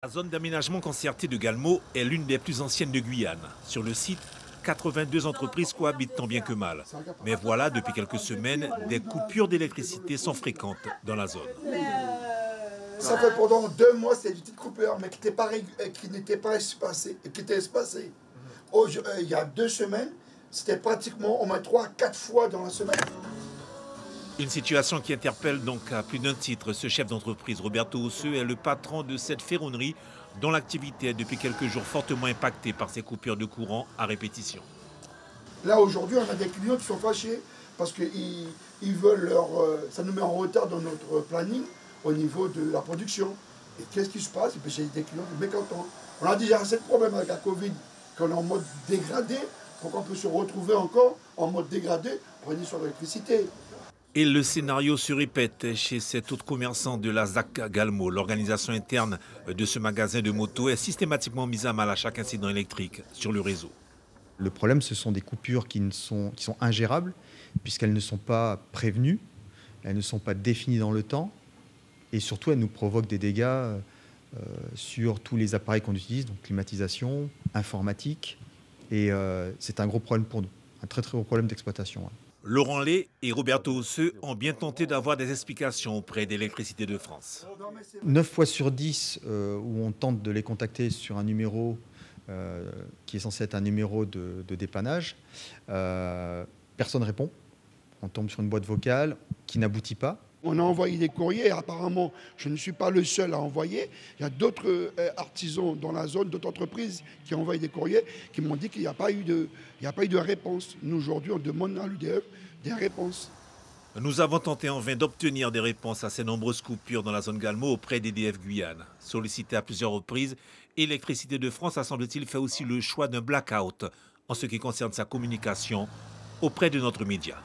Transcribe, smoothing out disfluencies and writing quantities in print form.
La zone d'aménagement concerté de Galmo est l'une des plus anciennes de Guyane. Sur le site, 82 entreprises cohabitent tant bien que mal. Mais voilà, depuis quelques semaines, des coupures d'électricité sont fréquentes dans la zone. Ça fait pendant 2 mois, c'est des petites coupures, mais qui n'étaient pas espacées, qui étaient espacées. Il y a 2 semaines, c'était pratiquement au moins 3-4 fois dans la semaine. Une situation qui interpelle donc à plus d'un titre. Ce chef d'entreprise, Roberto Osseux, est le patron de cette ferronnerie dont l'activité est depuis quelques jours fortement impactée par ces coupures de courant à répétition. Là, aujourd'hui, on a des clients qui sont fâchés parce qu'ils veulent ça nous met en retard dans notre planning au niveau de la production. Et qu'est-ce qui se passe? J'ai des clients mécontents. On a déjà assez de problèmes avec la Covid, qu'on est en mode dégradé. Pourquoi on peut se retrouver encore en mode dégradé pour venir sur l'électricité? Et le scénario se répète chez cet autre commerçant de la ZAC Galmo. L'organisation interne de ce magasin de motos est systématiquement mise à mal à chaque incident électrique sur le réseau. Le problème, ce sont des coupures qui sont ingérables, puisqu'elles ne sont pas prévenues, elles ne sont pas définies dans le temps, et surtout, elles nous provoquent des dégâts sur tous les appareils qu'on utilise, donc climatisation, informatique, et c'est un gros problème pour nous, un très très gros problème d'exploitation. Laurent Lay et Roberto Osseux ont bien tenté d'avoir des explications auprès d'Électricité de France. 9 fois sur 10 où on tente de les contacter sur un numéro qui est censé être un numéro de dépannage, personne ne répond. On tombe sur une boîte vocale qui n'aboutit pas. On a envoyé des courriers, apparemment je ne suis pas le seul à envoyer. Il y a d'autres artisans dans la zone, d'autres entreprises qui ont envoyé des courriers qui m'ont dit qu'il n'y a pas eu de réponse. Nous aujourd'hui on demande à l'UDF des réponses. Nous avons tenté en vain d'obtenir des réponses à ces nombreuses coupures dans la zone Galmo auprès d'EDF Guyane. Sollicité à plusieurs reprises, Électricité de France a semble-t-il fait aussi le choix d'un blackout en ce qui concerne sa communication auprès de notre média.